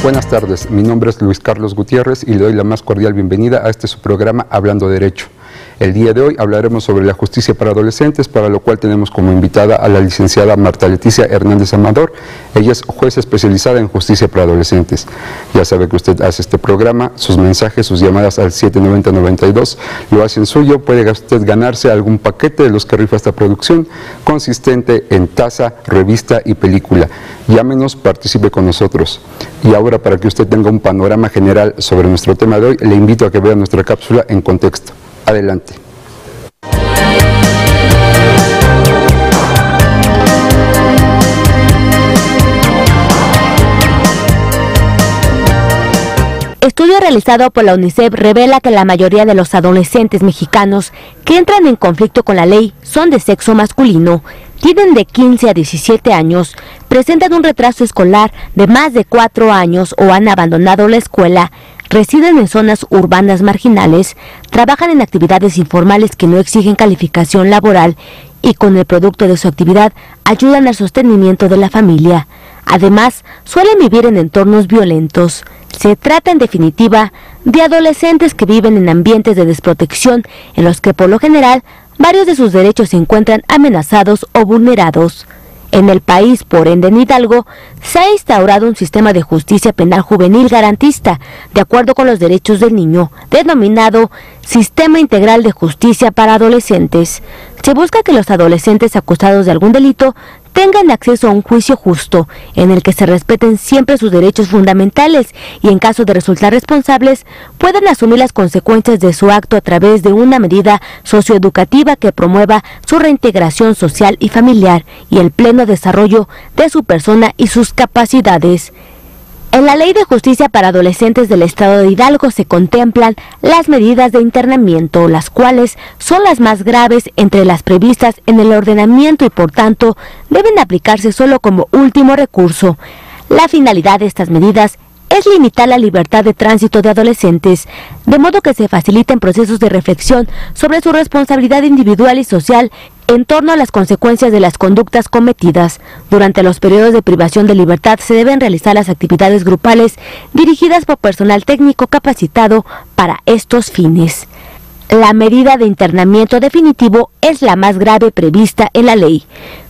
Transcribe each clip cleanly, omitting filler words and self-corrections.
Buenas tardes, mi nombre es Luis Carlos Gutiérrez y le doy la más cordial bienvenida a este su programa Hablando Derecho. El día de hoy hablaremos sobre la justicia para adolescentes, para lo cual tenemos como invitada a la licenciada Marta Leticia Hernández Amador. Ella es jueza especializada en justicia para adolescentes. Ya sabe que usted hace este programa, sus mensajes, sus llamadas al 790-92 lo hacen suyo. Puede usted ganarse algún paquete de los que rifa esta producción, consistente en taza, revista y película. Llámenos, participe con nosotros. Y ahora, para que usted tenga un panorama general sobre nuestro tema de hoy, le invito a que vea nuestra cápsula en contexto. Adelante. Estudio realizado por la UNICEF revela que la mayoría de los adolescentes mexicanos que entran en conflicto con la ley son de sexo masculino, tienen de 15 a 17 años, presentan un retraso escolar de más de 4 años o han abandonado la escuela, residen en zonas urbanas marginales, trabajan en actividades informales que no exigen calificación laboral y con el producto de su actividad ayudan al sostenimiento de la familia. Además, suelen vivir en entornos violentos. Se trata, en definitiva, de adolescentes que viven en ambientes de desprotección en los que, por lo general, varios de sus derechos se encuentran amenazados o vulnerados. En el país, por ende en Hidalgo, se ha instaurado un sistema de justicia penal juvenil garantista, de acuerdo con los derechos del niño, denominado Sistema Integral de Justicia para Adolescentes. Se busca que los adolescentes acusados de algún delito tengan acceso a un juicio justo, en el que se respeten siempre sus derechos fundamentales y, en caso de resultar responsables, puedan asumir las consecuencias de su acto a través de una medida socioeducativa que promueva su reintegración social y familiar y el pleno desarrollo de su persona y sus capacidades. En la Ley de Justicia para Adolescentes del Estado de Hidalgo se contemplan las medidas de internamiento, las cuales son las más graves entre las previstas en el ordenamiento y por tanto deben aplicarse solo como último recurso. La finalidad de estas medidas es limitar la libertad de tránsito de adolescentes, de modo que se faciliten procesos de reflexión sobre su responsabilidad individual y social en torno a las consecuencias de las conductas cometidas. Durante los periodos de privación de libertad se deben realizar las actividades grupales dirigidas por personal técnico capacitado para estos fines. La medida de internamiento definitivo es la más grave prevista en la ley.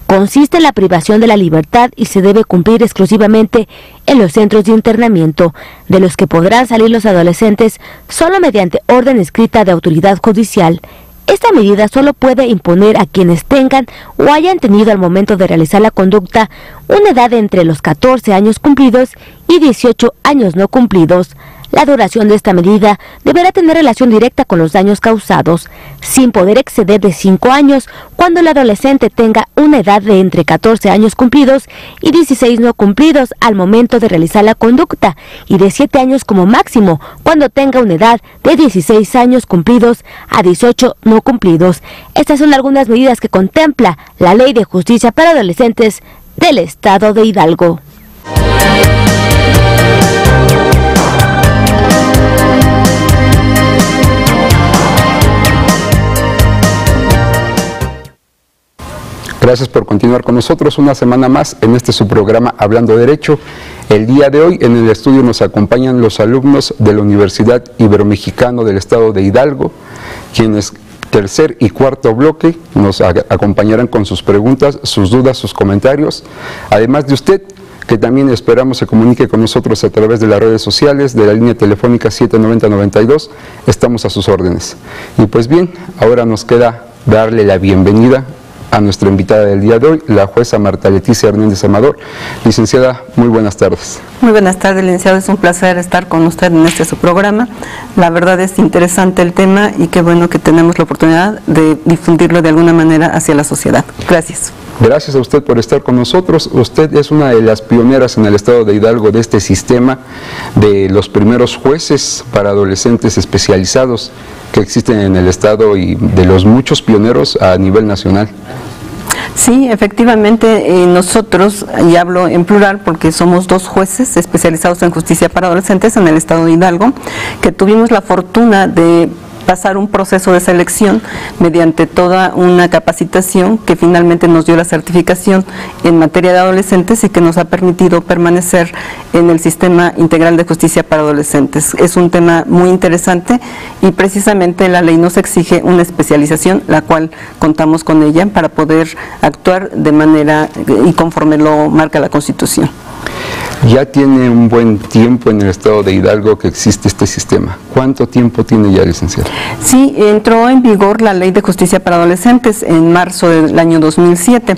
Consiste en la privación de la libertad y se debe cumplir exclusivamente en los centros de internamiento, de los que podrán salir los adolescentes solo mediante orden escrita de autoridad judicial. Esta medida solo puede imponer a quienes tengan o hayan tenido al momento de realizar la conducta una edad de entre los 14 años cumplidos y 18 años no cumplidos. La duración de esta medida deberá tener relación directa con los daños causados, sin poder exceder de 5 años cuando el adolescente tenga una edad de entre 14 años cumplidos y 16 no cumplidos al momento de realizar la conducta, y de 7 años como máximo cuando tenga una edad de 16 años cumplidos a 18 no cumplidos. Estas son algunas medidas que contempla la Ley de Justicia para Adolescentes del Estado de Hidalgo. Gracias por continuar con nosotros una semana más en este su programa Hablando Derecho. El día de hoy en el estudio nos acompañan los alumnos de la Universidad Iberomexicano del Estado de Hidalgo, quienes tercer y cuarto bloque nos acompañarán con sus preguntas, sus dudas, sus comentarios, además de usted, que también esperamos se comunique con nosotros a través de las redes sociales, de la línea telefónica 790-92, estamos a sus órdenes. Y pues bien, ahora nos queda darle la bienvenida a nuestra invitada del día de hoy, la jueza Marta Leticia Hernández Amador. Licenciada, muy buenas tardes. Muy buenas tardes, licenciado. Es un placer estar con usted en su programa. La verdad es interesante el tema y qué bueno que tenemos la oportunidad de difundirlo de alguna manera hacia la sociedad. Gracias. Gracias a usted por estar con nosotros. Usted es una de las pioneras en el Estado de Hidalgo de este sistema, de los primeros jueces para adolescentes especializados que existen en el Estado y de los muchos pioneros a nivel nacional. Sí, efectivamente, nosotros, y hablo en plural porque somos 2 jueces especializados en justicia para adolescentes en el Estado de Hidalgo, que tuvimos la fortuna de pasar un proceso de selección mediante toda una capacitación que finalmente nos dio la certificación en materia de adolescentes y que nos ha permitido permanecer en el Sistema Integral de Justicia para Adolescentes. Es un tema muy interesante y precisamente la ley nos exige una especialización, la cual contamos con ella para poder actuar de manera y conforme lo marca la Constitución. Ya tiene un buen tiempo en el estado de Hidalgo que existe este sistema. ¿Cuánto tiempo tiene ya, licenciado? Sí, entró en vigor la Ley de Justicia para Adolescentes en marzo del año 2007.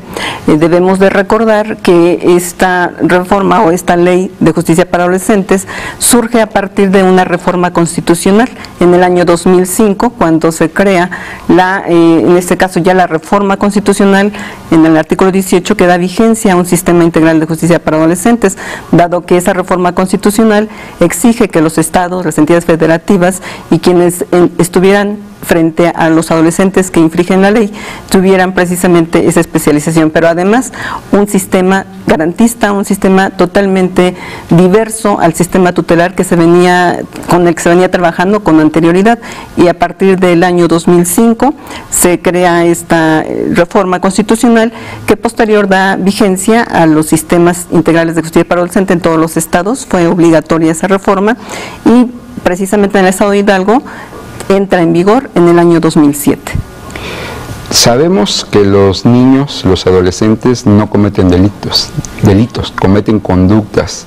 Debemos de recordar que esta reforma o esta Ley de Justicia para Adolescentes surge a partir de una reforma constitucional en el año 2005, cuando se crea en este caso ya la reforma constitucional en el artículo 18 que da vigencia a un sistema integral de justicia para adolescentes, dado que esa reforma constitucional exige que los estados, las entidades federativas y quienes estuvieran frente a los adolescentes que infringen la ley, tuvieran precisamente esa especialización, pero además un sistema garantista, un sistema totalmente diverso al sistema tutelar con el que se venía trabajando con anterioridad, y a partir del año 2005 se crea esta reforma constitucional que posterior da vigencia a los sistemas integrales de justicia para adolescentes en todos los estados. Fue obligatoria esa reforma y precisamente en el estado de Hidalgo entra en vigor en el año 2007. Sabemos que los niños, los adolescentes no cometen delitos, cometen conductas.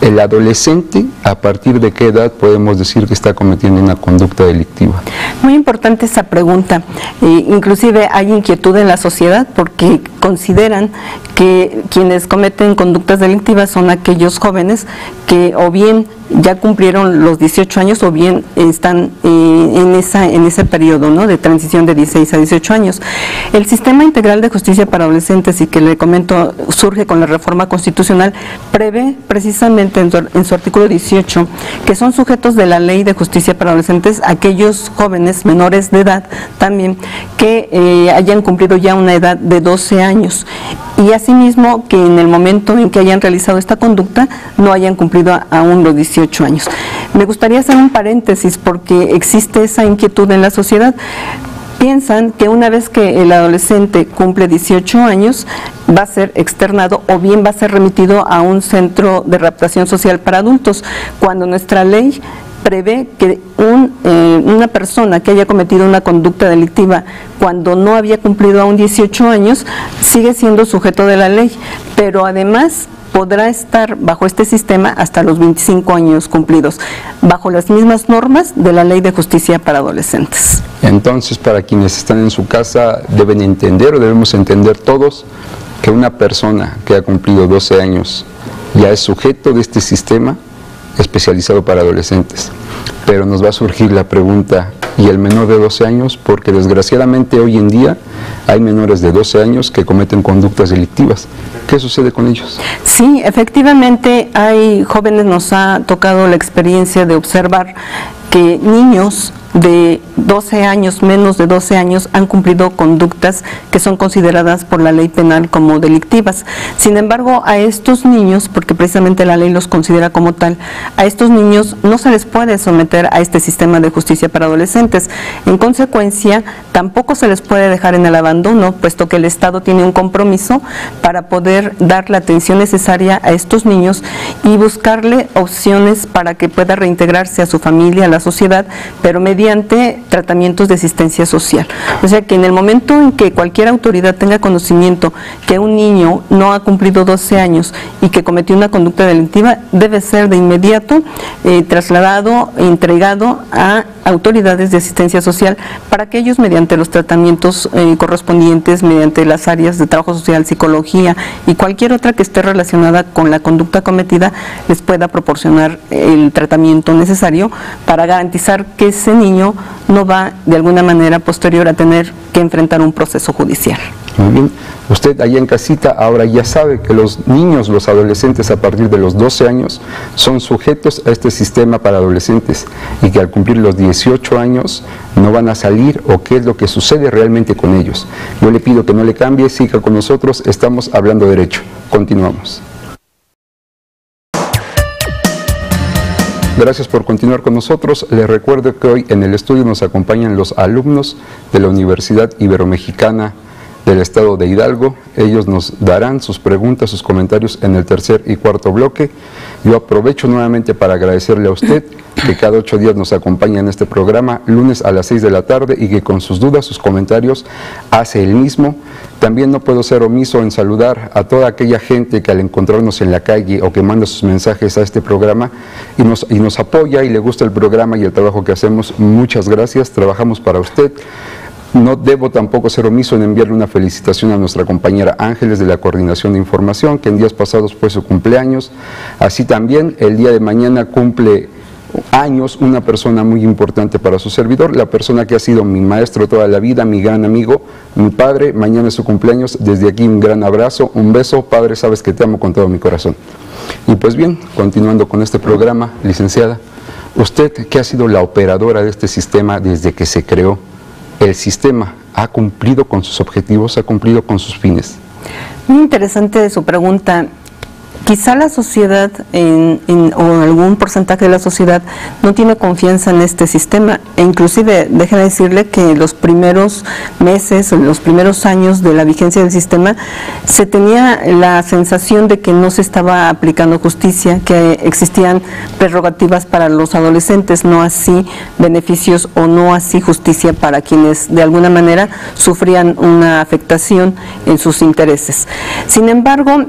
El adolescente, ¿a partir de qué edad podemos decir que está cometiendo una conducta delictiva? Muy importante esa pregunta. Inclusive hay inquietud en la sociedad porque consideran que quienes cometen conductas delictivas son aquellos jóvenes que o bien ya cumplieron los 18 años o bien están en ese periodo, ¿no?, de transición de 16 a 18 años. El Sistema Integral de Justicia para Adolescentes, y que le comento, surge con la reforma constitucional, prevé precisamente en su artículo 18 que son sujetos de la Ley de Justicia para Adolescentes aquellos jóvenes menores de edad también que hayan cumplido ya una edad de 12 años y asimismo que en el momento en que hayan realizado esta conducta no hayan cumplido aún los 18 años. Me gustaría hacer un paréntesis porque existe esa inquietud en la sociedad. Piensan que una vez que el adolescente cumple 18 años va a ser externado o bien va a ser remitido a un centro de readaptación social para adultos, cuando nuestra ley prevé que una persona que haya cometido una conducta delictiva cuando no había cumplido aún 18 años sigue siendo sujeto de la ley, pero además podrá estar bajo este sistema hasta los 25 años cumplidos, bajo las mismas normas de la Ley de Justicia para Adolescentes. Entonces, para quienes están en su casa, deben entender o debemos entender todos que una persona que ha cumplido 12 años ya es sujeto de este sistema especializado para adolescentes. Pero nos va a surgir la pregunta, ¿y el menor de 12 años? Porque desgraciadamente hoy en día hay menores de 12 años que cometen conductas delictivas. ¿Qué sucede con ellos? Sí, efectivamente hay jóvenes, nos ha tocado la experiencia de observar que niños de 12 años, menos de 12 años, han cumplido conductas que son consideradas por la ley penal como delictivas. Sin embargo, a estos niños, porque precisamente la ley los considera como tal, a estos niños no se les puede someter a este sistema de justicia para adolescentes. En consecuencia, tampoco se les puede dejar en el abandono, puesto que el Estado tiene un compromiso para poder dar la atención necesaria a estos niños y buscarle opciones para que pueda reintegrarse a su familia, a la sociedad, pero mediante tratamientos de asistencia social. O sea que en el momento en que cualquier autoridad tenga conocimiento que un niño no ha cumplido 12 años y que cometió una conducta delictiva, debe ser de inmediato trasladado e entregado a autoridades de asistencia social para que ellos, mediante los tratamientos correspondientes, mediante las áreas de trabajo social, psicología y cualquier otra que esté relacionada con la conducta cometida, les pueda proporcionar el tratamiento necesario para garantizar que ese niño no va de alguna manera posterior a tener que enfrentar un proceso judicial. Muy bien. Usted allá en casita ahora ya sabe que los niños, los adolescentes a partir de los 12 años son sujetos a este sistema para adolescentes y que al cumplir los 18 años no van a salir, o qué es lo que sucede realmente con ellos. Yo le pido que no le cambie, siga con nosotros, estamos hablando derecho. Continuamos. Gracias por continuar con nosotros. Les recuerdo que hoy en el estudio nos acompañan los alumnos de la Universidad Iberomexicana del Estado de Hidalgo. Ellos nos darán sus preguntas, sus comentarios en el tercer y cuarto bloque. Yo aprovecho nuevamente para agradecerle a usted que cada 8 días nos acompaña en este programa, lunes a las 6 de la tarde, y que con sus dudas, sus comentarios, hace el mismo. También no puedo ser omiso en saludar a toda aquella gente que al encontrarnos en la calle o que manda sus mensajes a este programa y nos apoya y le gusta el programa y el trabajo que hacemos. Muchas gracias, trabajamos para usted. No debo tampoco ser omiso en enviarle una felicitación a nuestra compañera Ángeles de la Coordinación de Información, que en días pasados fue su cumpleaños. Así también el día de mañana cumple años una persona muy importante para su servidor, la persona que ha sido mi maestro toda la vida, mi gran amigo, mi padre. Mañana es su cumpleaños. Desde aquí un gran abrazo, un beso. Padre, sabes que te amo con todo mi corazón. Y pues bien, continuando con este programa, licenciada, usted que ha sido la operadora de este sistema desde que se creó, ¿el sistema ha cumplido con sus objetivos, ha cumplido con sus fines? Muy interesante su pregunta. Quizá la sociedad o algún porcentaje de la sociedad no tiene confianza en este sistema, e inclusive déjeme decirle que los primeros meses, los primeros años de la vigencia del sistema, se tenía la sensación de que no se estaba aplicando justicia, que existían prerrogativas para los adolescentes, no así beneficios o no así justicia para quienes de alguna manera sufrían una afectación en sus intereses. Sin embargo,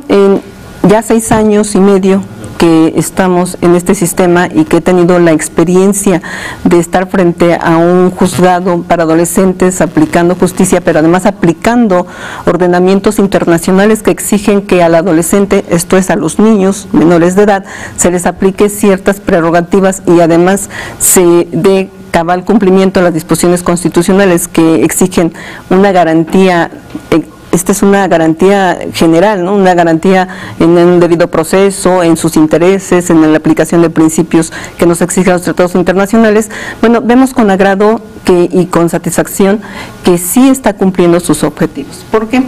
ya 6 años y medio que estamos en este sistema y que he tenido la experiencia de estar frente a un juzgado para adolescentes aplicando justicia, pero además aplicando ordenamientos internacionales que exigen que al adolescente, esto es a los niños menores de edad, se les aplique ciertas prerrogativas y además se dé cabal cumplimiento a las disposiciones constitucionales que exigen una garantía. Esta es una garantía general, ¿no? Una garantía en un debido proceso, en sus intereses, en la aplicación de principios que nos exigen los tratados internacionales. Bueno, vemos con agrado y con satisfacción que sí está cumpliendo sus objetivos. ¿Por qué?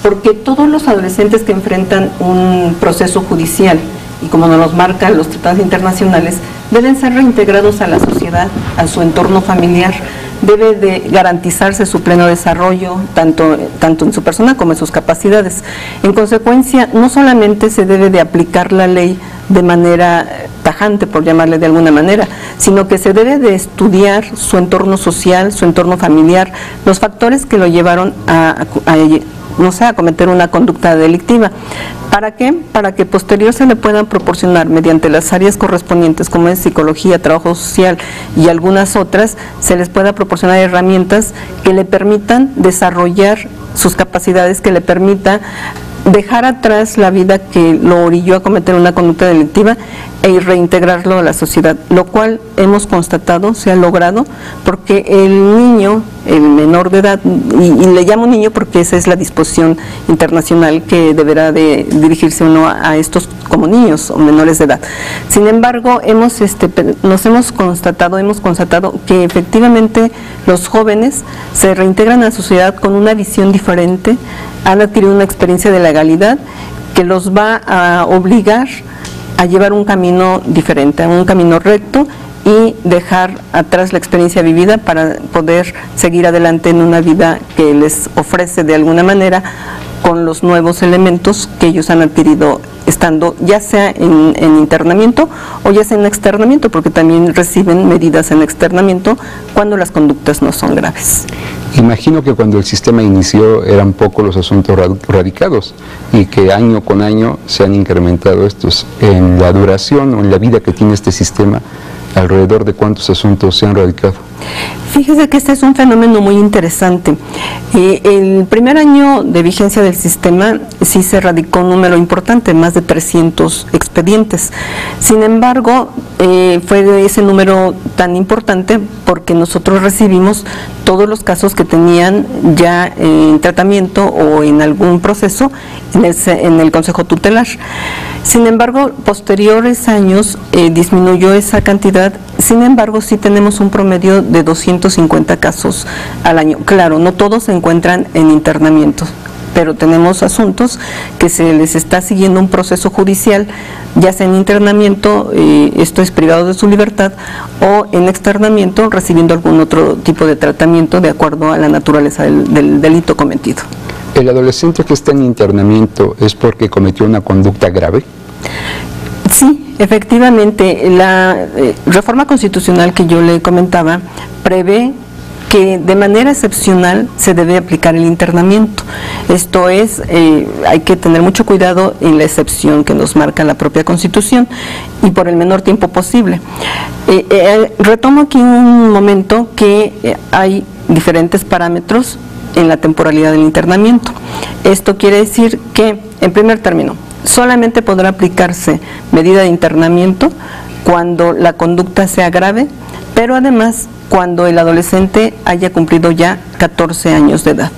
Porque todos los adolescentes que enfrentan un proceso judicial, y como nos marcan los tratados internacionales, deben ser reintegrados a la sociedad, a su entorno familiar. Debe de garantizarse su pleno desarrollo, tanto en su persona como en sus capacidades. En consecuencia, no solamente se debe de aplicar la ley de manera tajante, por llamarle de alguna manera, sino que se debe de estudiar su entorno social, su entorno familiar, los factores que lo llevaron a cometer una conducta delictiva. ¿Para qué? Para que posterior se le puedan proporcionar mediante las áreas correspondientes, como es psicología, trabajo social y algunas otras, se les pueda proporcionar herramientas que le permitan desarrollar sus capacidades, que le permita dejar atrás la vida que lo orilló a cometer una conducta delictiva e reintegrarlo a la sociedad, lo cual hemos constatado se ha logrado porque el niño, el menor de edad, y le llamo niño porque esa es la disposición internacional que deberá de dirigirse uno a estos como niños o menores de edad. Sin embargo, hemos constatado que efectivamente los jóvenes se reintegran a la sociedad con una visión diferente, han adquirido una experiencia de legalidad que los va a obligar a llevar un camino diferente, un camino recto, y dejar atrás la experiencia vivida para poder seguir adelante en una vida que les ofrece de alguna manera con los nuevos elementos que ellos han adquirido estando ya sea en internamiento o ya sea en externamiento, porque también reciben medidas en externamiento cuando las conductas no son graves. Imagino que cuando el sistema inició eran pocos los asuntos radicados y que año con año se han incrementado estos. En la duración o en la vida que tiene este sistema, ¿alrededor de cuántos asuntos se han radicado? Fíjese que este es un fenómeno muy interesante. El primer año de vigencia del sistema sí se radicó un número importante, más de 300 expedientes. Sin embargo, fue ese número tan importante porque nosotros recibimos todos los casos que tenían ya en tratamiento o en algún proceso en el Consejo Tutelar. Sin embargo, posteriores años disminuyó esa cantidad. Sin embargo, sí tenemos un promedio de 250 casos al año. Claro, no todos se encuentran en internamiento, pero tenemos asuntos que se les está siguiendo un proceso judicial, ya sea en internamiento, esto es privado de su libertad, o en externamiento recibiendo algún otro tipo de tratamiento de acuerdo a la naturaleza del delito cometido. ¿El adolescente que está en internamiento es porque cometió una conducta grave? Sí, efectivamente, la reforma constitucional que yo le comentaba prevé que de manera excepcional se debe aplicar el internamiento. Esto es, hay que tener mucho cuidado en la excepción que nos marca la propia Constitución y por el menor tiempo posible. Retomo aquí un momento que hay diferentes parámetros en la temporalidad del internamiento. Esto quiere decir que, en primer término, solamente podrá aplicarse medida de internamiento cuando la conducta sea grave, pero además cuando el adolescente haya cumplido ya 14 años de edad,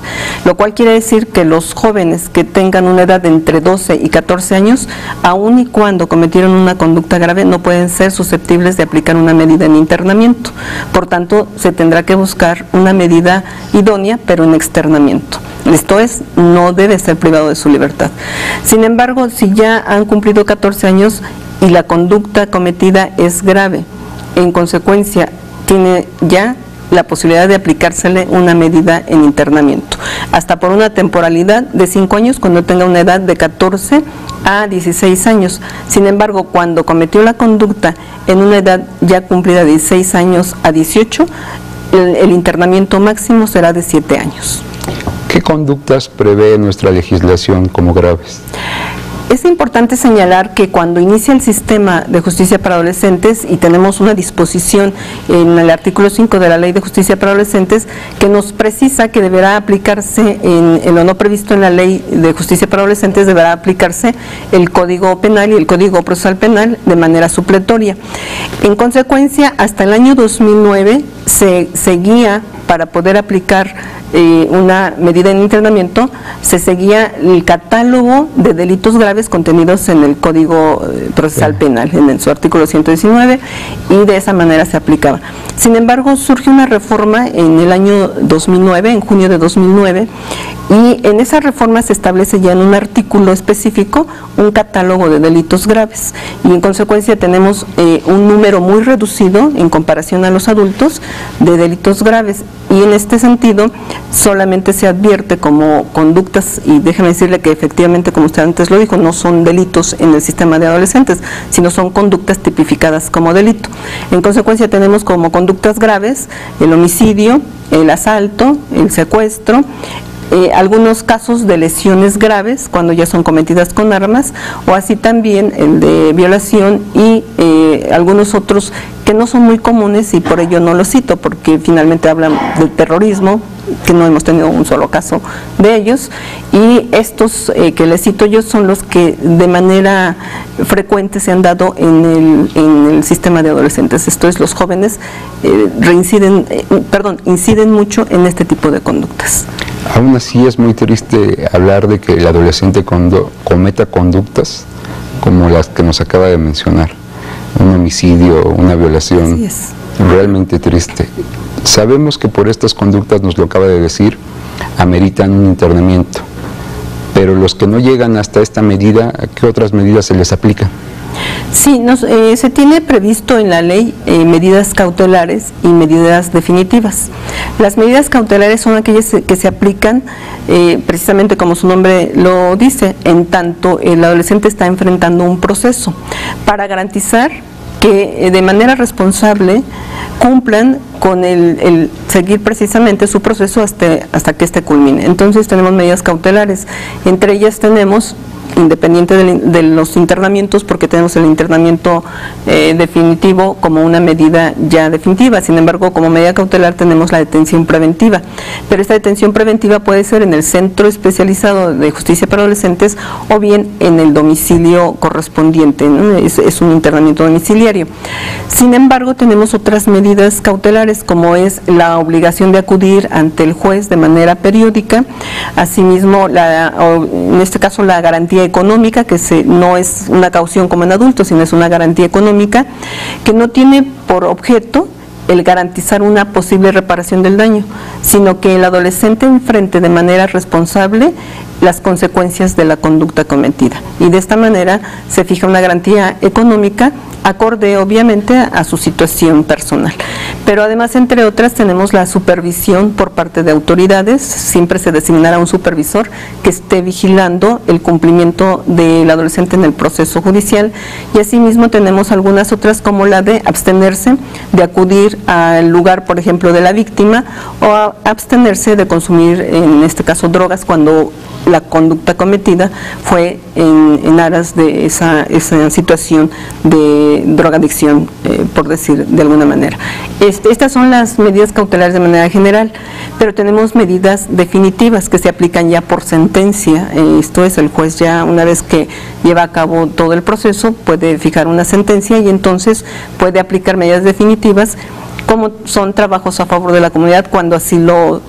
lo cual quiere decir que los jóvenes que tengan una edad de entre 12 y 14 años, aun y cuando cometieron una conducta grave, no pueden ser susceptibles de aplicar una medida en internamiento. Por tanto, se tendrá que buscar una medida idónea, pero en externamiento. Esto es, no debe ser privado de su libertad. Sin embargo, si ya han cumplido 14 años y la conducta cometida es grave, en consecuencia, tiene ya la posibilidad de aplicársele una medida en internamiento, hasta por una temporalidad de 5 años cuando tenga una edad de 14 a 16 años. Sin embargo, cuando cometió la conducta en una edad ya cumplida de 16 años a 18, el internamiento máximo será de 7 años. ¿Qué conductas prevé nuestra legislación como graves? Es importante señalar que cuando inicia el sistema de justicia para adolescentes, y tenemos una disposición en el artículo 5 de la Ley de Justicia para Adolescentes que nos precisa que deberá aplicarse en lo no previsto en la Ley de Justicia para Adolescentes, deberá aplicarse el Código Penal y el Código Procesal Penal de manera supletoria. En consecuencia, hasta el año 2009 se seguía, para poder aplicar una medida en internamiento, se seguía el catálogo de delitos graves contenidos en el Código Procesal Penal, en su artículo 119, y de esa manera se aplicaba. Sin embargo, surge una reforma en el año 2009, en junio de 2009, y en esa reforma se establece ya en un artículo específico un catálogo de delitos graves, y en consecuencia tenemos un número muy reducido en comparación a los adultos de delitos graves, y en este sentido solamente se advierte como conductas, y déjeme decirle que efectivamente, como usted antes lo dijo, no son delitos en el sistema de adolescentes, sino son conductas tipificadas como delito. En consecuencia tenemos como conductas graves el homicidio, el asalto, el secuestro, algunos casos de lesiones graves cuando ya son cometidas con armas, o así también el de violación y algunos otros que no son muy comunes, y por ello no los cito, porque finalmente hablan del terrorismo, que no hemos tenido un solo caso de ellos, y estos que les cito yo son los que de manera frecuente se han dado en el sistema de adolescentes. Esto es, los jóvenes inciden mucho en este tipo de conductas. Aún así es muy triste hablar de que el adolescente cometa conductas como las que nos acaba de mencionar, un homicidio, una violación. Así es. Realmente triste. Sabemos que por estas conductas, nos lo acaba de decir, ameritan un internamiento, pero los que no llegan hasta esta medida, ¿qué otras medidas se les aplican? Sí, se tiene previsto en la ley medidas cautelares y medidas definitivas. Las medidas cautelares son aquellas que se aplican precisamente como su nombre lo dice, en tanto el adolescente está enfrentando un proceso, para garantizar que de manera responsable cumplan con el seguir precisamente su proceso hasta que este culmine. Entonces tenemos medidas cautelares, entre ellas tenemos, independiente de los internamientos, porque tenemos el internamiento definitivo como una medida ya definitiva. Sin embargo, como medida cautelar tenemos la detención preventiva, pero esta detención preventiva puede ser en el Centro Especializado de Justicia para Adolescentes o bien en el domicilio correspondiente, ¿no? Es un internamiento domiciliario. Sin embargo, tenemos otras medidas cautelares, como es la obligación de acudir ante el juez de manera periódica, asimismo en este caso la garantía económica, que no es una caución como en adultos, sino es una garantía económica que no tiene por objeto el garantizar una posible reparación del daño, sino que el adolescente enfrente de manera responsable las consecuencias de la conducta cometida. Y de esta manera se fija una garantía económica acorde obviamente a su situación personal. Pero además, entre otras, tenemos la supervisión por parte de autoridades. Siempre se designará un supervisor que esté vigilando el cumplimiento del adolescente en el proceso judicial, y asimismo tenemos algunas otras, como la de abstenerse de acudir al lugar, por ejemplo, de la víctima, o abstenerse de consumir, en este caso, drogas cuando la conducta cometida fue en aras de esa situación de drogadicción, por decir de alguna manera. Estas son las medidas cautelares de manera general, pero tenemos medidas definitivas que se aplican ya por sentencia. Esto es, el juez ya, una vez que lleva a cabo todo el proceso, puede fijar una sentencia y entonces puede aplicar medidas definitivas, como son trabajos a favor de la comunidad cuando así lo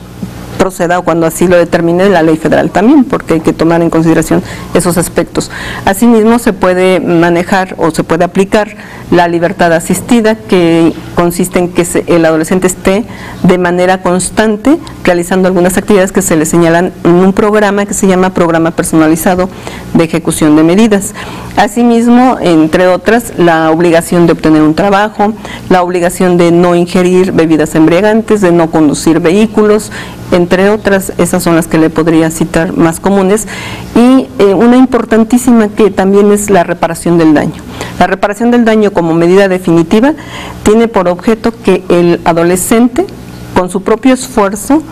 proceda o cuando así lo determine la ley federal también, porque hay que tomar en consideración esos aspectos. Asimismo, se puede manejar o se puede aplicar la libertad asistida, que consiste en que el adolescente esté de manera constante realizando algunas actividades que se le señalan en un programa que se llama Programa Personalizado de Ejecución de Medidas. Asimismo, entre otras, la obligación de obtener un trabajo, la obligación de no ingerir bebidas embriagantes, de no conducir vehículos, entre otras. Esas son las que le podría citar más comunes. Y una importantísima, que también es la reparación del daño. La reparación del daño, como medida definitiva, tiene por objeto que el adolescente, con su propio esfuerzo,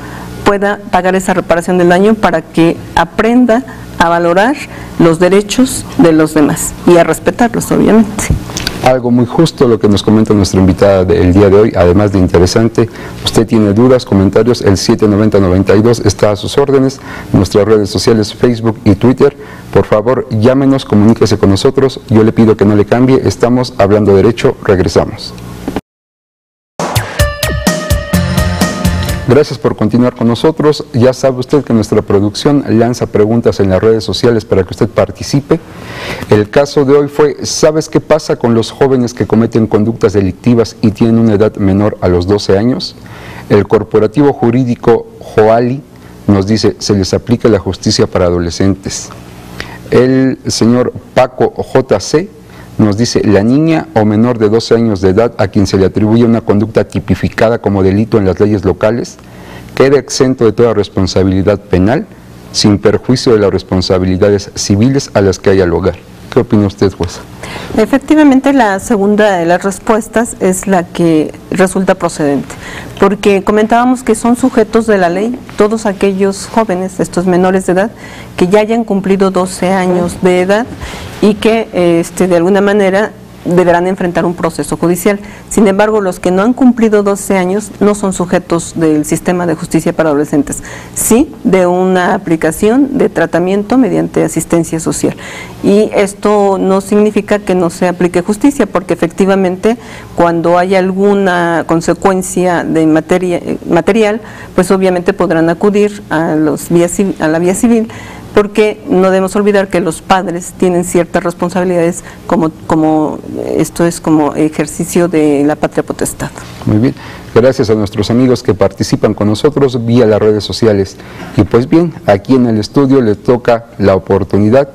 pueda pagar esa reparación del daño para que aprenda a valorar los derechos de los demás y a respetarlos, obviamente. Algo muy justo lo que nos comenta nuestra invitada del día de hoy, además de interesante. Usted tiene dudas, comentarios, el 790-92 está a sus órdenes, nuestras redes sociales, Facebook y Twitter. Por favor, llámenos, comuníquese con nosotros. Yo le pido que no le cambie, estamos hablando derecho, regresamos. Gracias por continuar con nosotros. Ya sabe usted que nuestra producción lanza preguntas en las redes sociales para que usted participe. El caso de hoy fue: ¿sabes qué pasa con los jóvenes que cometen conductas delictivas y tienen una edad menor a los 12 años? El corporativo jurídico Joali nos dice: se les aplica la justicia para adolescentes. El señor Paco JC nos dice: la niña o menor de 12 años de edad a quien se le atribuye una conducta tipificada como delito en las leyes locales queda exento de toda responsabilidad penal, sin perjuicio de las responsabilidades civiles a las que haya lugar. ¿Qué opina usted, jueza? Efectivamente, la segunda de las respuestas es la que resulta procedente, porque comentábamos que son sujetos de la ley todos aquellos jóvenes, estos menores de edad, que ya hayan cumplido 12 años de edad y que de alguna manera deberán enfrentar un proceso judicial. Sin embargo, los que no han cumplido 12 años no son sujetos del sistema de justicia para adolescentes, sí de una aplicación de tratamiento mediante asistencia social. Y esto no significa que no se aplique justicia, porque efectivamente cuando hay alguna consecuencia de material, pues obviamente podrán acudir a la vía civil, porque no debemos olvidar que los padres tienen ciertas responsabilidades como esto es como ejercicio de la patria potestad. Muy bien, gracias a nuestros amigos que participan con nosotros vía las redes sociales. Y pues bien, aquí en el estudio le toca la oportunidad,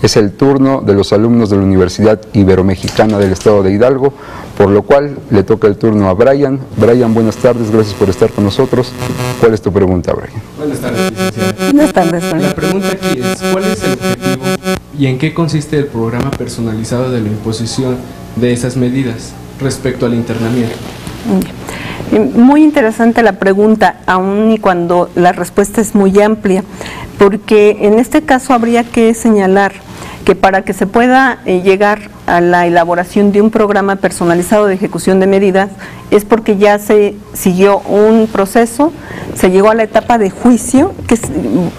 es el turno de los alumnos de la Universidad Iberomexicana del Estado de Hidalgo, por lo cual le toca el turno a Brian. Brian, buenas tardes, gracias por estar con nosotros. ¿Cuál es tu pregunta, Brian? Buenas tardes, licenciada. Buenas tardes, Brian. La pregunta aquí es: ¿cuál es el objetivo y en qué consiste el programa personalizado de la imposición de esas medidas respecto al internamiento? Muy interesante la pregunta, aun y cuando la respuesta es muy amplia, porque en este caso habría que señalar que para que se pueda llegar a la elaboración de un programa personalizado de ejecución de medidas es porque ya se siguió un proceso, se llegó a la etapa de juicio, que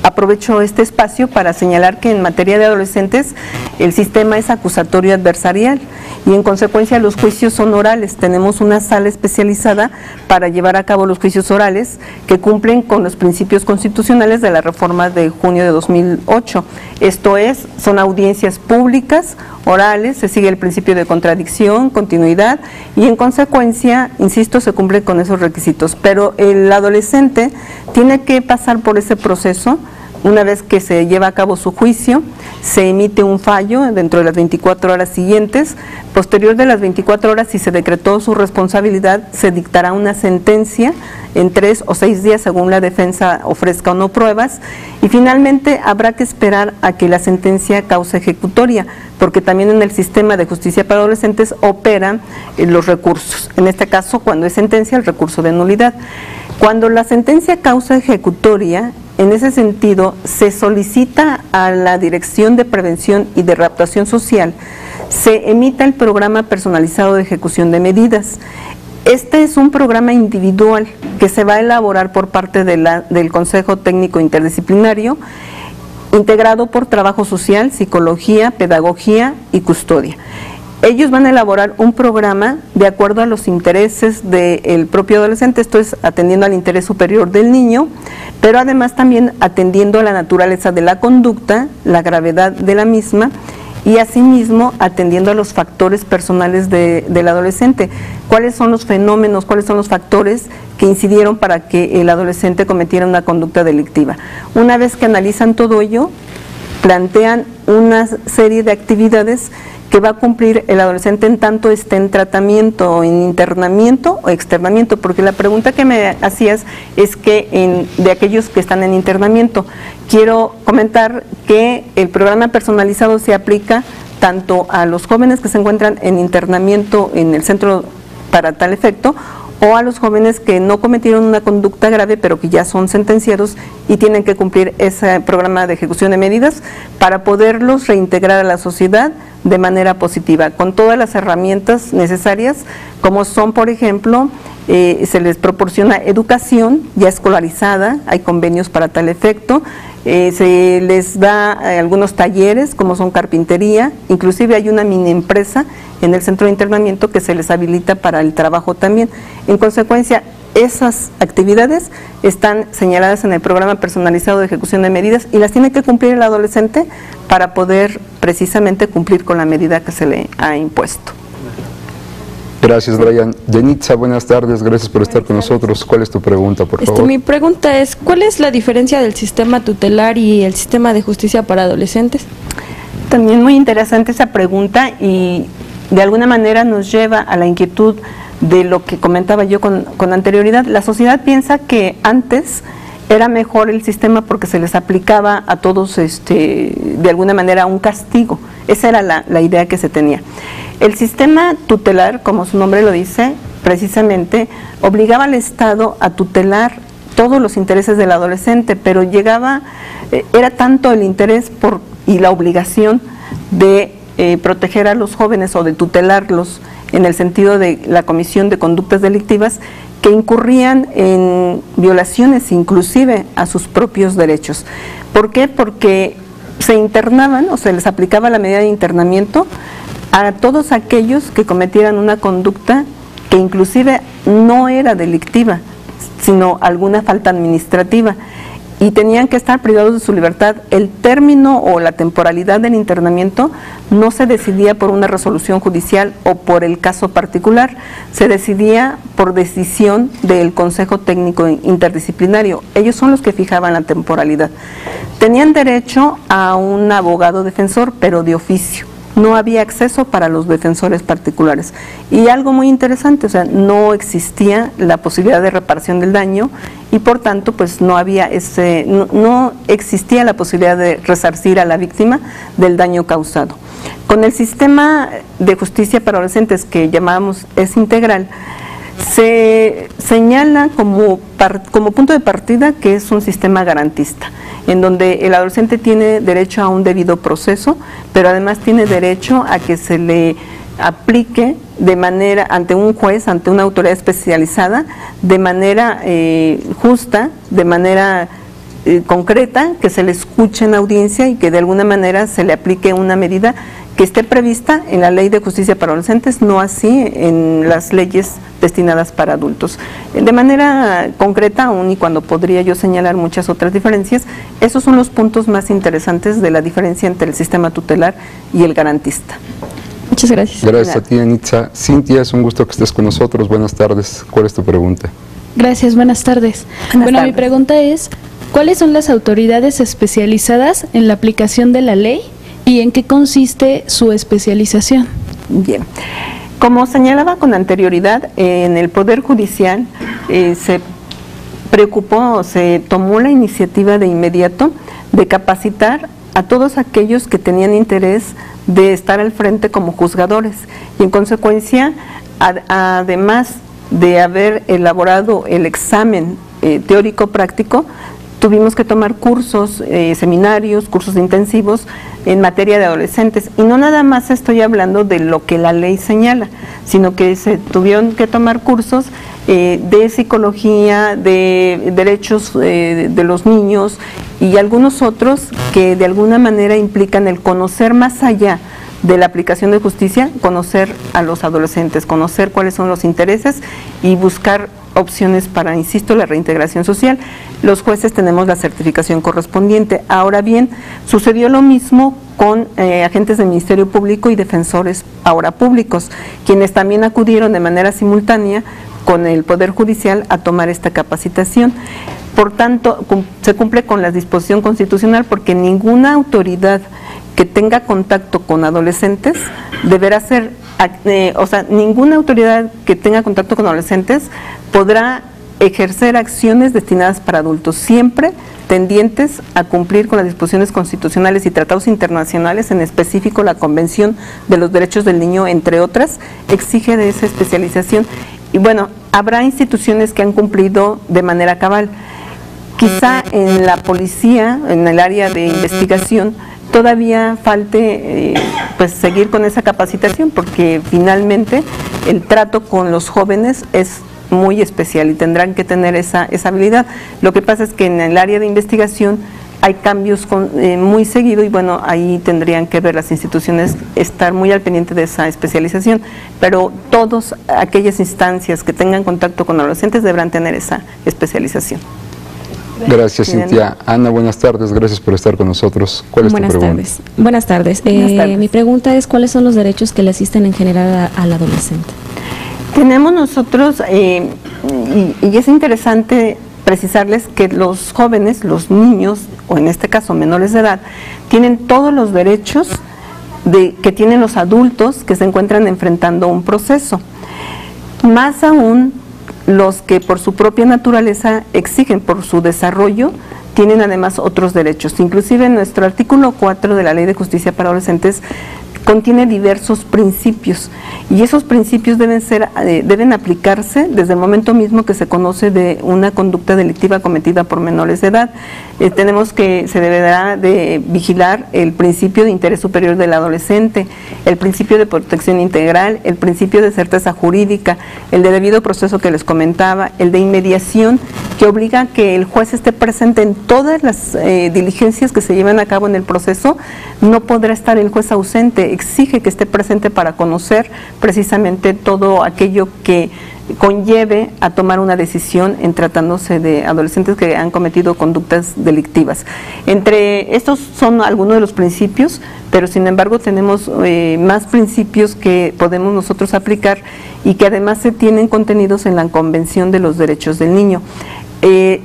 aprovecho este espacio para señalar que en materia de adolescentes el sistema es acusatorio adversarial y en consecuencia los juicios son orales. Tenemos una sala especializada para llevar a cabo los juicios orales que cumplen con los principios constitucionales de la reforma de junio de 2008. Esto es, son audiencias públicas, orales, se sigue el principio de contradicción, continuidad y en consecuencia, insisto, se cumple con esos requisitos. Pero el adolescente tiene que pasar por ese proceso una vez que se lleva a cabo su juicio, se emite un fallo dentro de las 24 horas siguientes. Posterior de las 24 horas, si se decretó su responsabilidad, se dictará una sentencia en 3 o 6 días, según la defensa ofrezca o no pruebas, y finalmente habrá que esperar a que la sentencia cause ejecutoria, porque también en el sistema de justicia para adolescentes operan los recursos. En este caso, cuando es sentencia, el recurso de nulidad. Cuando la sentencia causa ejecutoria, en ese sentido, se solicita a la Dirección de Prevención y de Readaptación Social, se emita el programa personalizado de ejecución de medidas. Este es un programa individual que se va a elaborar por parte del Consejo Técnico Interdisciplinario, integrado por trabajo social, psicología, pedagogía y custodia. Ellos van a elaborar un programa de acuerdo a los intereses del propio adolescente, esto es atendiendo al interés superior del niño, pero además también atendiendo a la naturaleza de la conducta, la gravedad de la misma, y asimismo atendiendo a los factores personales del adolescente. ¿Cuáles son los fenómenos, cuáles son los factores que incidieron para que el adolescente cometiera una conducta delictiva? Una vez que analizan todo ello, plantean una serie de actividades que va a cumplir el adolescente en tanto esté en tratamiento, en internamiento o externamiento, porque la pregunta que me hacías es que de aquellos que están en internamiento, quiero comentar que el programa personalizado se aplica tanto a los jóvenes que se encuentran en internamiento en el centro para tal efecto, o a los jóvenes que no cometieron una conducta grave pero que ya son sentenciados y tienen que cumplir ese programa de ejecución de medidas para poderlos reintegrar a la sociedad de manera positiva, con todas las herramientas necesarias, como son, por ejemplo, se les proporciona educación ya escolarizada, hay convenios para tal efecto, se les da algunos talleres como son carpintería, inclusive hay una mini empresa en el centro de internamiento que se les habilita para el trabajo también. En consecuencia, esas actividades están señaladas en el programa personalizado de ejecución de medidas y las tiene que cumplir el adolescente para poder precisamente cumplir con la medida que se le ha impuesto. Gracias, Brian. Yenitza, buenas tardes, gracias por estar con nosotros. ¿Cuál es tu pregunta, por favor? Mi pregunta es, ¿cuál es la diferencia del sistema tutelar y el sistema de justicia para adolescentes? También muy interesante esa pregunta y de alguna manera nos lleva a la inquietud de lo que comentaba yo con anterioridad. La sociedad piensa que antes era mejor el sistema porque se les aplicaba a todos de alguna manera un castigo. Esa era la idea que se tenía. El sistema tutelar, como su nombre lo dice, precisamente obligaba al Estado a tutelar todos los intereses del adolescente, pero era tanto el interés y la obligación de proteger a los jóvenes o de tutelarlos en el sentido de la comisión de conductas delictivas, que incurrían en violaciones inclusive a sus propios derechos. ¿Por qué? Porque se internaban o se les aplicaba la medida de internamiento a todos aquellos que cometieran una conducta que inclusive no era delictiva, sino alguna falta administrativa, y tenían que estar privados de su libertad. El término o la temporalidad del internamiento no se decidía por una resolución judicial o por el caso particular, se decidía por decisión del Consejo Técnico Interdisciplinario. Ellos son los que fijaban la temporalidad. Tenían derecho a un abogado defensor, pero de oficio. No había acceso para los defensores particulares. Y algo muy interesante, o sea, no existía la posibilidad de reparación del daño y por tanto pues no existía la posibilidad de resarcir a la víctima del daño causado. Con el sistema de justicia para adolescentes que llamamos es integral, se señala como punto de partida que es un sistema garantista, en donde el adolescente tiene derecho a un debido proceso, pero además tiene derecho a que se le aplique de manera, ante un juez, ante una autoridad especializada, de manera justa, de manera concreta, que se le escuche en audiencia y que de alguna manera se le aplique una medida que esté prevista en la Ley de Justicia para Adolescentes, no así en las leyes destinadas para adultos. De manera concreta, aún y cuando podría yo señalar muchas otras diferencias, esos son los puntos más interesantes de la diferencia entre el sistema tutelar y el garantista. Muchas gracias. Gracias a ti, Yenitza. Cintia, es un gusto que estés con nosotros. Buenas tardes. ¿Cuál es tu pregunta? Gracias, buenas tardes. Buenas tardes. Mi pregunta es, ¿cuáles son las autoridades especializadas en la aplicación de la ley y en qué consiste su especialización? Bien. Como señalaba con anterioridad, en el Poder Judicial se preocupó, se tomó la iniciativa de inmediato de capacitar a todos aquellos que tenían interés de estar al frente como juzgadores y en consecuencia, además de haber elaborado el examen teórico práctico, tuvimos que tomar cursos, seminarios, cursos intensivos en materia de adolescentes. Y no nada más estoy hablando de lo que la ley señala, sino que se tuvieron que tomar cursos de psicología, de derechos de los niños y algunos otros que de alguna manera implican el conocer más allá de la aplicación de justicia, conocer a los adolescentes, conocer cuáles son los intereses y buscar opciones para, insisto, la reintegración social. Los jueces tenemos la certificación correspondiente. Ahora bien, sucedió lo mismo con agentes del Ministerio Público y defensores ahora públicos, quienes también acudieron de manera simultánea con el Poder Judicial a tomar esta capacitación. Por tanto, se cumple con la disposición constitucional porque ninguna autoridad que tenga contacto con adolescentes deberá ser, ninguna autoridad que tenga contacto con adolescentes podrá ejercer acciones destinadas para adultos, siempre tendientes a cumplir con las disposiciones constitucionales y tratados internacionales, en específico la Convención de los Derechos del Niño, entre otras, exige de esa especialización. Y bueno, habrá instituciones que han cumplido de manera cabal. Quizá en la policía, en el área de investigación, todavía falte pues seguir con esa capacitación, porque finalmente el trato con los jóvenes es muy especial y tendrán que tener esa habilidad. Lo que pasa es que en el área de investigación hay cambios muy seguido y bueno, ahí tendrían que ver las instituciones, estar muy al pendiente de esa especialización, pero todas aquellas instancias que tengan contacto con adolescentes deberán tener esa especialización. Gracias, Cintia. Ana, buenas tardes, gracias por estar con nosotros. ¿Cuál es tu pregunta? Buenas tardes. Mi pregunta es, ¿cuáles son los derechos que le asisten en general al adolescente? Tenemos nosotros, y es interesante precisarles que los jóvenes, los niños, o en este caso menores de edad, tienen todos los derechos que tienen los adultos que se encuentran enfrentando un proceso. Más aún, los que por su propia naturaleza exigen por su desarrollo, tienen además otros derechos. Inclusive nuestro artículo 4 de la Ley de Justicia para Adolescentes contiene diversos principios y esos principios deben aplicarse desde el momento mismo que se conoce de una conducta delictiva cometida por menores de edad. Tenemos que se deberá de vigilar el principio de interés superior del adolescente, el principio de protección integral, el principio de certeza jurídica, el de debido proceso que les comentaba, el de inmediación, que obliga a que el juez esté presente en todas las diligencias que se llevan a cabo en el proceso. No podrá estar el juez ausente, exige que esté presente para conocer precisamente todo aquello que conlleve a tomar una decisión en tratándose de adolescentes que han cometido conductas delictivas. Entre estos son algunos de los principios, pero sin embargo tenemos más principios que podemos nosotros aplicar y que además se tienen contenidos en la Convención de los Derechos del Niño.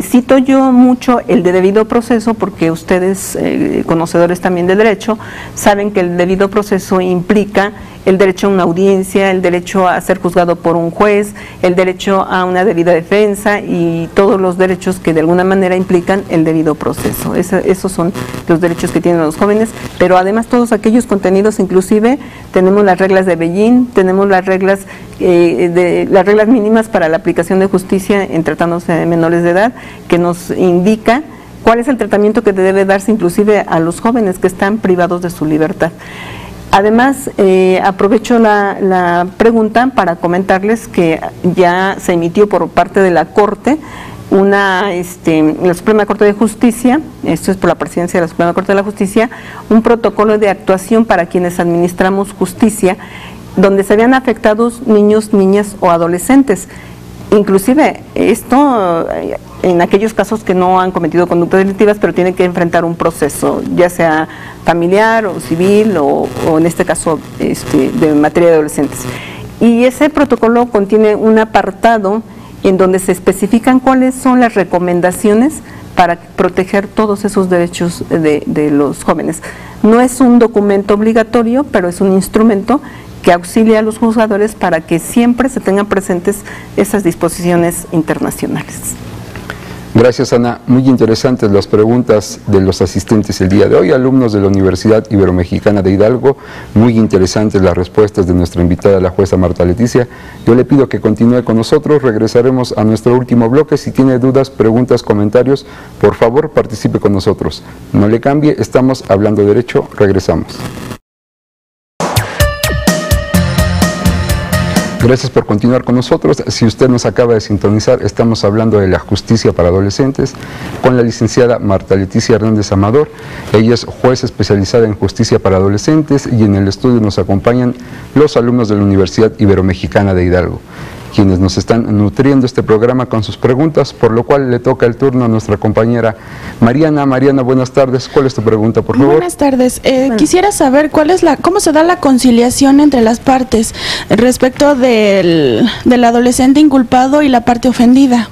Cito yo mucho el de debido proceso porque ustedes, conocedores también de derecho, saben que el debido proceso implica el derecho a una audiencia, el derecho a ser juzgado por un juez, el derecho a una debida defensa y todos los derechos que de alguna manera implican el debido proceso. Esos son los derechos que tienen los jóvenes, pero además todos aquellos contenidos, inclusive tenemos las reglas de Beijing, tenemos las reglas mínimas para la aplicación de justicia en tratándose de menores de edad, que nos indica cuál es el tratamiento que debe darse inclusive a los jóvenes que están privados de su libertad. Además, aprovecho la pregunta para comentarles que ya se emitió por parte de la Corte la Suprema Corte de Justicia, esto es por la presidencia de la Suprema Corte de la Justicia, un protocolo de actuación para quienes administramos justicia, donde se vean afectados niños, niñas o adolescentes. Inclusive esto en aquellos casos que no han cometido conductas delictivas, pero tienen que enfrentar un proceso, ya sea familiar o civil o en este caso de materia de adolescentes. Y ese protocolo contiene un apartado en donde se especifican cuáles son las recomendaciones para proteger todos esos derechos de los jóvenes. No es un documento obligatorio, pero es un instrumento que auxilia a los juzgadores para que siempre se tengan presentes esas disposiciones internacionales. Gracias, Ana. Muy interesantes las preguntas de los asistentes el día de hoy, alumnos de la Universidad Iberomexicana de Hidalgo. Muy interesantes las respuestas de nuestra invitada, la jueza Marta Leticia. Yo le pido que continúe con nosotros. Regresaremos a nuestro último bloque. Si tiene dudas, preguntas, comentarios, por favor, participe con nosotros. No le cambie, estamos hablando de derecho. Regresamos. Gracias por continuar con nosotros. Si usted nos acaba de sintonizar, estamos hablando de la justicia para adolescentes con la licenciada Marta Leticia Hernández Amador. Ella es jueza especializada en justicia para adolescentes y en el estudio nos acompañan los alumnos de la Universidad Iberomexicana de Hidalgo, quienes nos están nutriendo este programa con sus preguntas, por lo cual le toca el turno a nuestra compañera Mariana. Mariana, buenas tardes. ¿Cuál es tu pregunta, por favor? Buenas tardes. Quisiera saber cómo se da la conciliación entre las partes respecto del adolescente inculpado y la parte ofendida.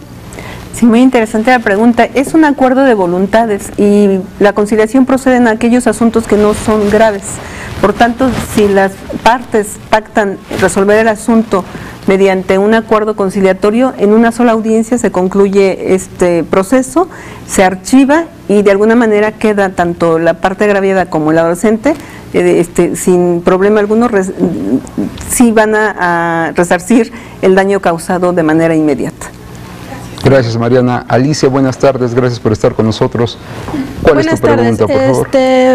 Sí, muy interesante la pregunta. Es un acuerdo de voluntades y la conciliación procede en aquellos asuntos que no son graves. Por tanto, si las partes pactan resolver el asunto mediante un acuerdo conciliatorio, en una sola audiencia se concluye este proceso, se archiva y de alguna manera queda tanto la parte agraviada como el adolescente sin problema alguno, sí van a resarcir el daño causado de manera inmediata. Gracias, Mariana. Alicia, buenas tardes, gracias por estar con nosotros. ¿Cuál es tu pregunta, por favor?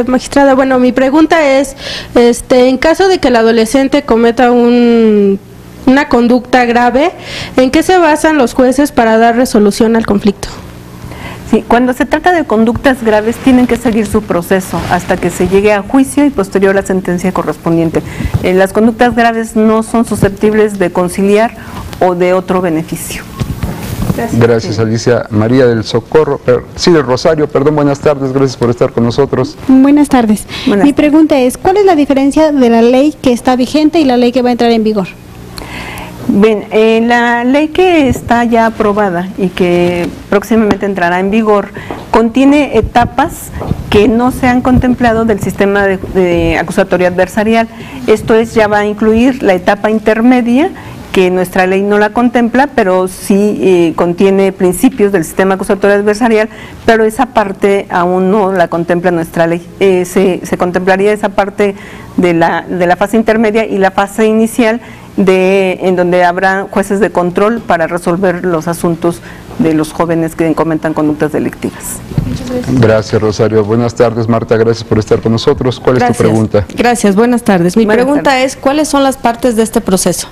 Magistrada, bueno, mi pregunta es, en caso de que el adolescente cometa una conducta grave, ¿en qué se basan los jueces para dar resolución al conflicto? Sí, cuando se trata de conductas graves tienen que seguir su proceso hasta que se llegue a juicio y posterior la sentencia correspondiente. Las conductas graves no son susceptibles de conciliar o de otro beneficio. Gracias, Alicia. María del Socorro, del Rosario, perdón, buenas tardes, gracias por estar con nosotros. Buenas tardes. Mi pregunta es, ¿cuál es la diferencia de la ley que está vigente y la ley que va a entrar en vigor? Bien, la ley que está ya aprobada y que próximamente entrará en vigor contiene etapas que no se han contemplado del sistema de acusatoria adversarial. Esto es, ya va a incluir la etapa intermedia, que nuestra ley no la contempla, pero sí contiene principios del sistema acusatorio adversarial, pero esa parte aún no la contempla nuestra ley. Se contemplaría esa parte de la fase intermedia y la fase inicial, en donde habrá jueces de control para resolver los asuntos de los jóvenes que cometan conductas delictivas. Gracias, Rosario. Buenas tardes, Marta, gracias por estar con nosotros. ¿Cuál es tu pregunta? Gracias, buenas tardes. Mi pregunta es, ¿cuáles son las partes de este proceso?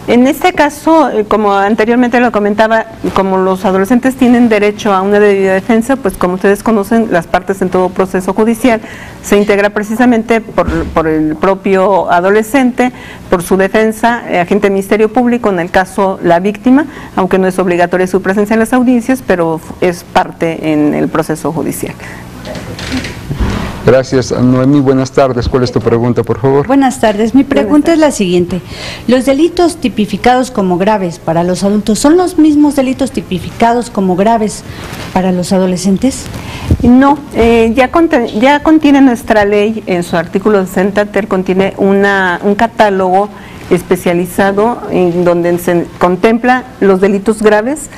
En este caso, como anteriormente lo comentaba, como los adolescentes tienen derecho a una debida defensa, pues como ustedes conocen, las partes en todo proceso judicial se integra precisamente por el propio adolescente, por su defensa, agente del Ministerio Público, en el caso la víctima, aunque no es obligatoria su presencia en las audiencias, pero es parte en el proceso judicial. Gracias, Noemí. Buenas tardes. ¿Cuál es tu pregunta, por favor? Buenas tardes. Mi pregunta es la siguiente. ¿Los delitos tipificados como graves para los adultos son los mismos delitos tipificados como graves para los adolescentes? No, ya contiene nuestra ley, en su artículo 60 contiene un catálogo especializado en donde se contempla los delitos graves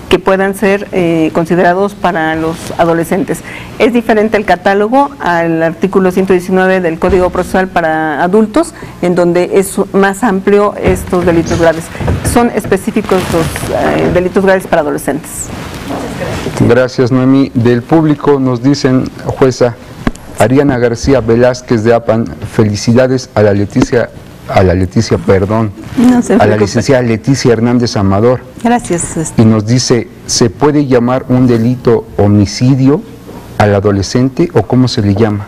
que puedan ser considerados para los adolescentes. Es diferente el catálogo al artículo 119 del Código Procesal para adultos, en donde es más amplio estos delitos graves. Son específicos los delitos graves para adolescentes. Gracias, Noemí. Del público nos dicen, jueza, Ariana García Velázquez de APAN, felicidades a la licenciada Leticia Hernández Amador. Gracias. Y nos dice, ¿se puede llamar un delito homicidio al adolescente o cómo se le llama?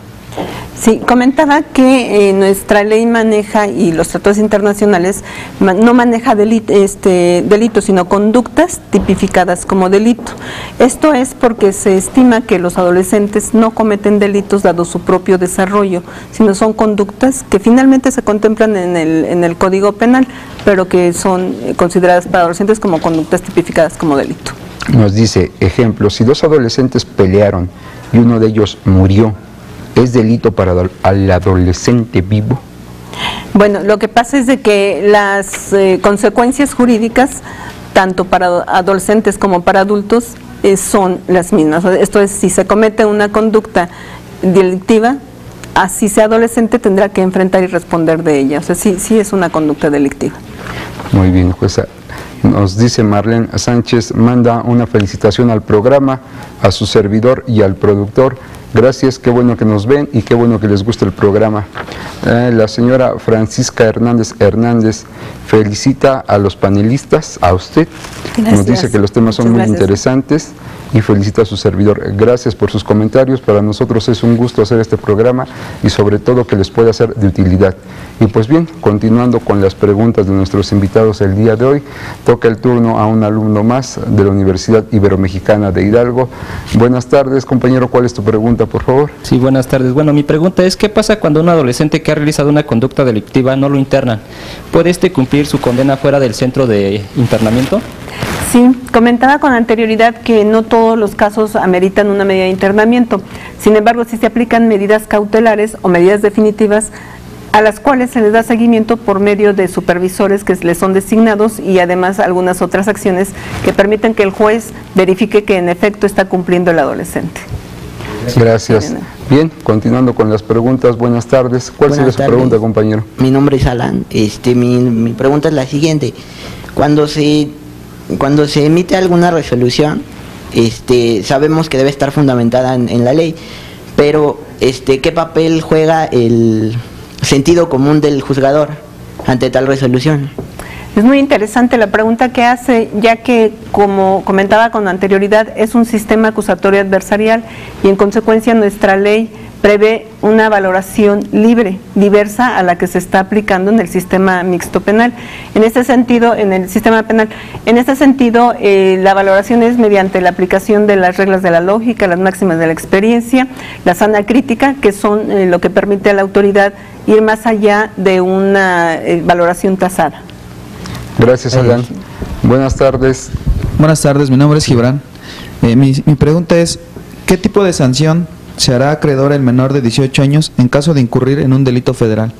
Sí, comentaba que nuestra ley maneja, y los tratados internacionales, no maneja delitos, sino conductas tipificadas como delito. Esto es porque se estima que los adolescentes no cometen delitos dado su propio desarrollo, sino son conductas que finalmente se contemplan en el Código Penal, pero que son consideradas para adolescentes como conductas tipificadas como delito. Nos dice, ejemplo, si 2 adolescentes pelearon y uno de ellos murió, ¿es delito para el adolescente vivo? Bueno, lo que pasa es de que las consecuencias jurídicas, tanto para adolescentes como para adultos, son las mismas. Esto es, si se comete una conducta delictiva, así sea adolescente, tendrá que enfrentar y responder de ella. O sea, sí es una conducta delictiva. Muy bien, jueza. Nos dice Marlene Sánchez, manda una felicitación al programa, a su servidor y al productor. Gracias, qué bueno que nos ven y qué bueno que les gusta el programa. La señora Francisca Hernández felicita a los panelistas, a usted. Gracias. Nos dice que los temas son muy interesantes y felicita a su servidor. Gracias por sus comentarios. Para nosotros es un gusto hacer este programa y sobre todo que les pueda ser de utilidad. Y pues bien, continuando con las preguntas de nuestros invitados el día de hoy, toca el turno a un alumno más de la Universidad Iberomexicana de Hidalgo. Buenas tardes, compañero, ¿cuál es tu pregunta, por favor? Sí, buenas tardes. Bueno, mi pregunta es, ¿qué pasa cuando un adolescente que ha realizado una conducta delictiva no lo internan? ¿Puede cumplir su condena fuera del centro de internamiento? Sí, comentaba con anterioridad que no todos los casos ameritan una medida de internamiento. Sin embargo, sí se aplican medidas cautelares o medidas definitivas a las cuales se les da seguimiento por medio de supervisores que les son designados y además algunas otras acciones que permiten que el juez verifique que en efecto está cumpliendo el adolescente. Gracias. Bien, continuando con las preguntas, buenas tardes. ¿Cuál sería su pregunta, compañero? Mi nombre es Alan. Mi pregunta es la siguiente. Cuando se emite alguna resolución, sabemos que debe estar fundamentada en la ley, pero ¿qué papel juega el sentido común del juzgador ante tal resolución? Es muy interesante la pregunta que hace, ya que, como comentaba con anterioridad, es un sistema acusatorio adversarial y en consecuencia nuestra ley prevé una valoración libre, diversa a la que se está aplicando en el sistema mixto penal. En este sentido, en el sistema penal, la valoración es mediante la aplicación de las reglas de la lógica, las máximas de la experiencia, la sana crítica, que son lo que permite a la autoridad ir más allá de una valoración tasada. Gracias, Alan. Buenas tardes. Buenas tardes, mi nombre es Gibran. Mi pregunta es, ¿qué tipo de sanción se hará acreedor el menor de 18 años en caso de incurrir en un delito federal?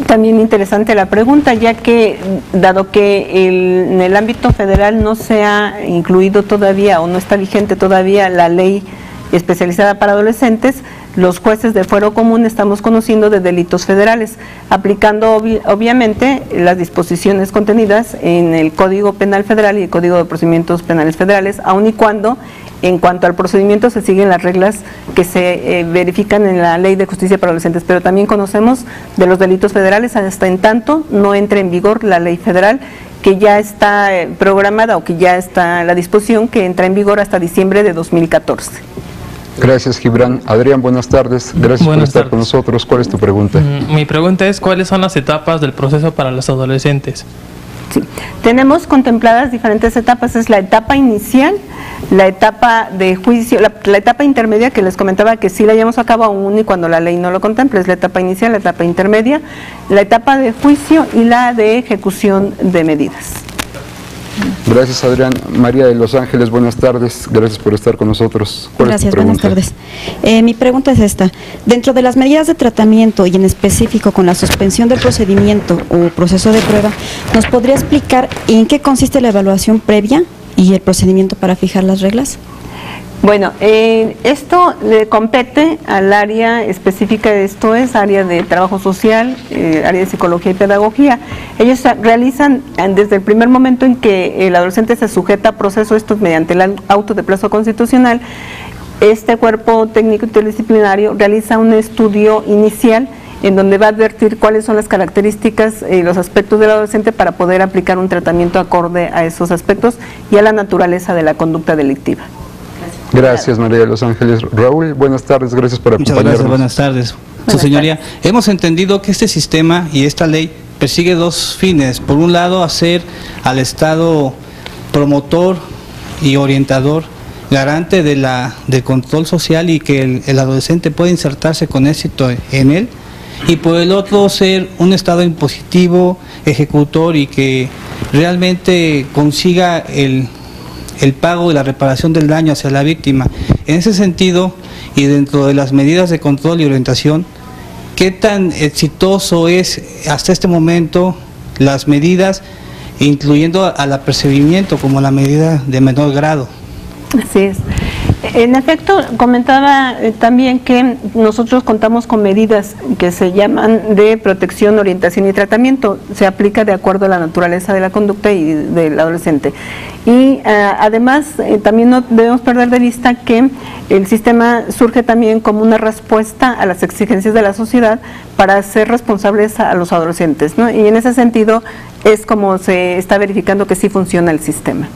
También interesante la pregunta, ya que dado que en el ámbito federal no se ha incluido todavía o no está vigente todavía la ley especializada para adolescentes, los jueces de fuero común estamos conociendo de delitos federales, aplicando obviamente las disposiciones contenidas en el Código Penal Federal y el Código de Procedimientos Penales Federales, aun y cuando en cuanto al procedimiento se siguen las reglas que se verifican en la Ley de Justicia para Adolescentes, pero también conocemos de los delitos federales hasta en tanto no entre en vigor la ley federal, que ya está programada o que ya está la disposición que entra en vigor hasta diciembre de 2014. Gracias, Gibran. Adrián, buenas tardes. Gracias por estar con nosotros. ¿Cuál es tu pregunta? Mi pregunta es, ¿cuáles son las etapas del proceso para los adolescentes? Sí. Tenemos contempladas diferentes etapas. Es la etapa inicial, la etapa de juicio, la etapa intermedia, que les comentaba que sí la llevamos a cabo aún y cuando la ley no lo contempla. Es la etapa inicial, la etapa intermedia, la etapa de juicio y la de ejecución de medidas. Gracias, Adrián. María de Los Ángeles, buenas tardes. Gracias por estar con nosotros. Gracias, buenas tardes. Mi pregunta es esta. Dentro de las medidas de tratamiento y en específico con la suspensión del procedimiento o proceso de prueba, ¿nos podría explicar en qué consiste la evaluación previa y el procedimiento para fijar las reglas? Bueno, esto le compete al área específica de esto, es área de trabajo social, área de psicología y pedagogía. Ellos realizan desde el primer momento en que el adolescente se sujeta a proceso, esto es mediante el auto de plazo constitucional, este cuerpo técnico interdisciplinario realiza un estudio inicial en donde va a advertir cuáles son las características y los aspectos del adolescente para poder aplicar un tratamiento acorde a esos aspectos y a la naturaleza de la conducta delictiva. Gracias. Gracias, María de los Ángeles. Raúl, buenas tardes, gracias por acompañarnos. Muchas gracias, buenas tardes. Su señoría, hemos entendido que este sistema y esta ley persigue dos fines. Por un lado, hacer al Estado promotor y orientador, garante del control social y que el adolescente pueda insertarse con éxito en él. Y por el otro, ser un Estado impositivo, ejecutor y que realmente consiga el pago y la reparación del daño hacia la víctima. En ese sentido, y dentro de las medidas de control y orientación, ¿qué tan exitoso es hasta este momento las medidas, incluyendo al apercibimiento como la medida de menor grado? Así es. En efecto, comentaba también que nosotros contamos con medidas que se llaman de protección, orientación y tratamiento. Se aplica de acuerdo a la naturaleza de la conducta y del adolescente. Y además, también no debemos perder de vista que el sistema surge también como una respuesta a las exigencias de la sociedad para ser responsables a los adolescentes, ¿no? Y en ese sentido es como se está verificando que sí funciona el sistema.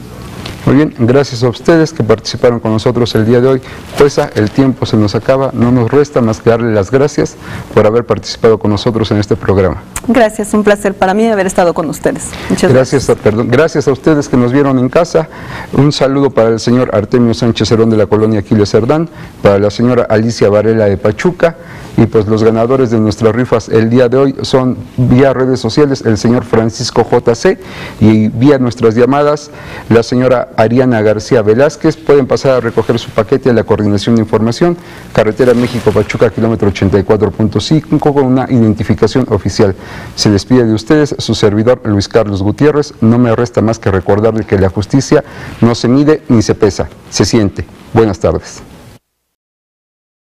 Muy bien, gracias a ustedes que participaron con nosotros el día de hoy. Jueza, el tiempo se nos acaba, no nos resta más que darle las gracias por haber participado con nosotros en este programa. Gracias, un placer para mí haber estado con ustedes. Muchas gracias. Gracias a ustedes que nos vieron en casa. Un saludo para el señor Artemio Sánchez Herón de la colonia Aquiles Cerdán, para la señora Alicia Varela de Pachuca, y pues los ganadores de nuestras rifas el día de hoy son vía redes sociales el señor Francisco JC y vía nuestras llamadas la señora Ariana García Velázquez. Pueden pasar a recoger su paquete a la Coordinación de Información, carretera México-Pachuca, kilómetro 84.5, con una identificación oficial. Se despide de ustedes su servidor Luis Carlos Gutiérrez. No me resta más que recordarle que la justicia no se mide ni se pesa, se siente. Buenas tardes.